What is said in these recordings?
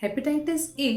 Hepatitis A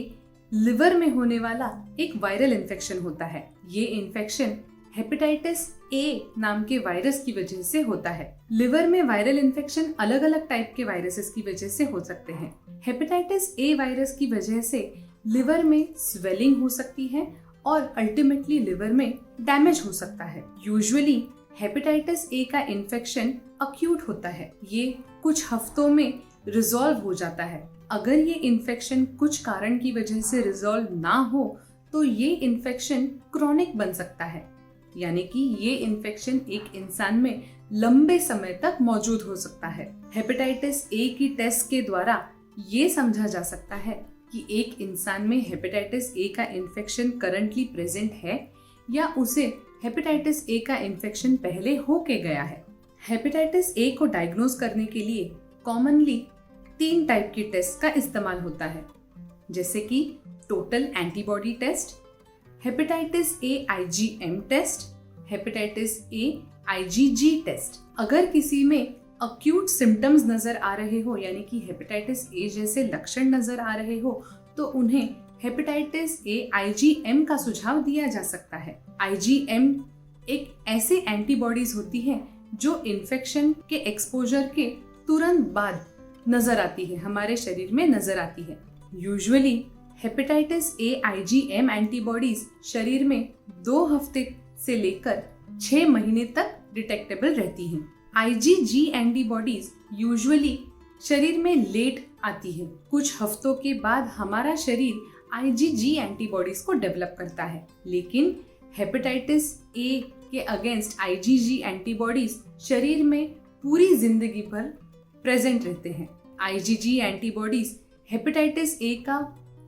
liver में होने वाला एक वायरल इन्फेक्शन होता है। ये इन्फेक्शन हेपेटाइटिस ए नाम के वायरस की वजह से होता है। लिवर में वायरल इन्फेक्शन अलग अलग टाइप के वायरसेस की वजह से हो सकते हैं। हेपेटाइटिस ए वायरस की वजह से लिवर में स्वेलिंग हो सकती है और अल्टीमेटली लिवर में डैमेज हो सकता है। यूजुअली हेपेटाइटिस ए का इन्फेक्शन अक्यूट होता है। ये कुछ हफ्तों में रिजॉल्व हो जाता है। अगर ये इन्फेक्शन कुछ कारण की वजह से रिजॉल्व ना हो तो ये इन्फेक्शन क्रॉनिक बन सकता है, यानी कि ये इन्फेक्शन एक इंसान में लंबे समय तक मौजूद हो सकता है। हेपेटाइटिस ए की टेस्ट के द्वारा ये समझा जा सकता है कि एक इंसान में हेपेटाइटिस ए का इन्फेक्शन करंटली प्रेजेंट है या उसे हेपेटाइटिस ए का इन्फेक्शन पहले होके गया है। हेपेटाइटिस ए को डायग्नोज करने के लिए कॉमनली 3 टाइप की टेस्ट का इस्तेमाल होता है, जैसे कि total antibody test, hepatitis A IgM test, hepatitis A IgG test. अगर किसी में अक्यूट सिम्टम्स नजर आ रहे हो, यानी कि हेपेटाइटिस ए जैसे लक्षण नजर आ रहे हो, तो उन्हें हेपेटाइटिस ए IgM का सुझाव दिया जा सकता है। IgM एक ऐसे एंटीबॉडीज होती है जो इन्फेक्शन के एक्सपोजर के तुरंत बाद नजर आती है, हमारे शरीर में नजर आती है। Usually hepatitis A IgM antibodies शरीर में 2 हफ्ते से लेकर 6 महीने तक डिटेक्टेबल रहती हैं। IgG एंटीबॉडीज यूजुअली शरीर में लेट आती है। कुछ हफ्तों के बाद हमारा शरीर IgG एंटीबॉडीज को डेवलप करता है, लेकिन हेपेटाइटिस ए के अगेंस्ट IgG एंटीबॉडीज शरीर में पूरी जिंदगी भर प्रेजेंट रहते हैं। IgG एंटीबॉडीज हेपेटाइटिस ए का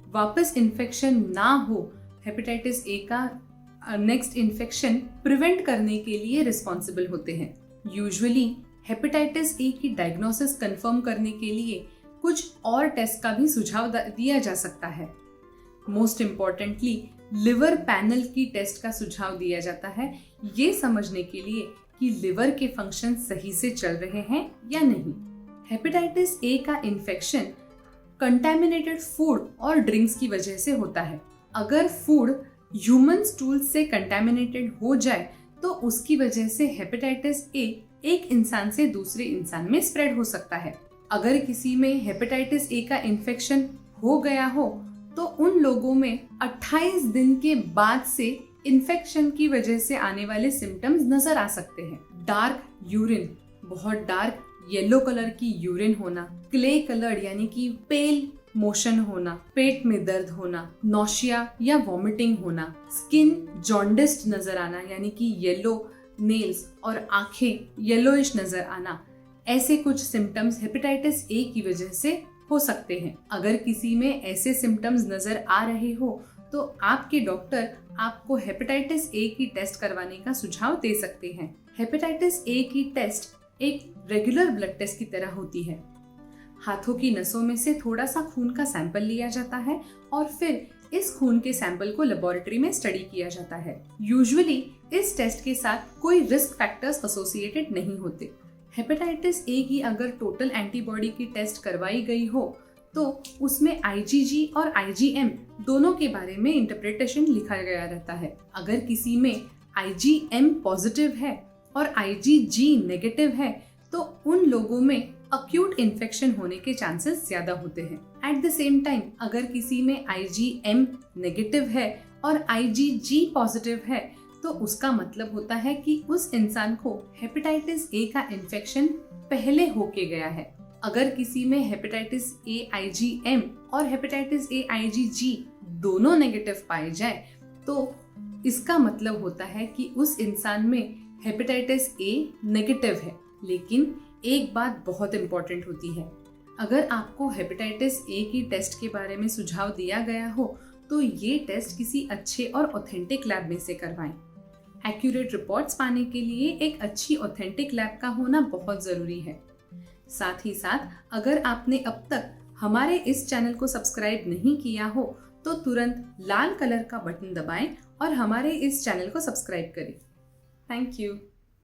वापस इन्फेक्शन ना हो, हेपेटाइटिस ए का नेक्स्ट इन्फेक्शन प्रिवेंट करने के लिए रिस्पॉन्सिबल होते हैं। यूजुअली हेपेटाइटिस ए की डायग्नोसिस कंफर्म करने के लिए कुछ और टेस्ट का भी सुझाव दिया जा सकता है। मोस्ट इम्पॉर्टेंटली लिवर पैनल की टेस्ट का सुझाव दिया जाता है, ये समझने के लिए कि लिवर के फंक्शन सही से चल रहे हैं या नहीं। हेपेटाइटिस ए का इन्फेक्शन कंटैमिनेटेड फूड और ड्रिंक्स की वजह से होता है। अगर फूड ह्यूमन स्टूल से कंटैमिनेटेड हो जाए तो उसकी वजह से हेपेटाइटिस ए एक इंसान से दूसरे इंसान में स्प्रेड हो सकता है। अगर किसी में हेपेटाइटिस ए का इन्फेक्शन हो गया हो तो उन लोगों में 28 दिन के बाद से इन्फेक्शन की वजह से आने वाले सिम्टम्स नजर आ सकते हैं। डार्क यूरिन, बहुत डार्क येलो कलर की यूरिन होना, क्ले कलर यानी कि पेल मोशन होना, पेट में दर्द होना, नौशिया या वॉमिटिंग होना, स्किन जॉन्डिस्ड नजर आना यानी कि येलो नेल्स और आंखें येलोइश नजर आना, ऐसे कुछ सिम्टम्स हेपेटाइटिस ए की वजह से हो सकते हैं। अगर किसी में ऐसे सिम्टम्स नजर आ रहे हो तो आपके डॉक्टर आपको हेपेटाइटिस ए की टेस्ट करवाने का सुझाव दे सकते हैं। हेपेटाइटिस ए की टेस्ट एक रेगुलर ब्लड टेस्ट की तरह होती है। हाथों की नसों में से थोड़ा सा खून का सैंपल लिया जाता है और फिर इस खून के सैंपल को लेबोरेटरी में स्टडी किया जाता है। यूजुअली इस टेस्ट के साथ कोई रिस्क फैक्टर्स एसोसिएटेड नहीं होते। हेपेटाइटिस ए की अगर टोटल एंटीबॉडी की टेस्ट करवाई गई हो तो उसमें IgG और IgM दोनों के बारे में इंटरप्रिटेशन लिखा गया रहता है। अगर किसी में IgM पॉजिटिव है और IgG नेगेटिव है तो उन लोगों में अक्यूट इन्फेक्शन होने के चांसेस ज्यादा होते हैं। एट द सेम टाइम अगर किसी में IgM नेगेटिव है और IgG पॉजिटिव है तो उसका मतलब होता है कि उस इंसान को हेपेटाइटिस ए का इन्फेक्शन पहले होके गया है। अगर किसी में हेपेटाइटिस ए IgM और हेपेटाइटिस ए IgG दोनों नेगेटिव पाए जाए तो इसका मतलब होता है कि उस इंसान में हेपेटाइटिस ए नेगेटिव है। लेकिन एक बात बहुत इंपॉर्टेंट होती है, अगर आपको हेपेटाइटिस ए की टेस्ट के बारे में सुझाव दिया गया हो तो ये टेस्ट किसी अच्छे और ऑथेंटिक लैब में से करवाएं। एक्यूरेट रिपोर्ट्स पाने के लिए एक अच्छी ऑथेंटिक लैब का होना बहुत जरूरी है। साथ ही साथ अगर आपने अब तक हमारे इस चैनल को सब्सक्राइब नहीं किया हो तो तुरंत लाल कलर का बटन दबाएं और हमारे इस चैनल को सब्सक्राइब करें। Thank you.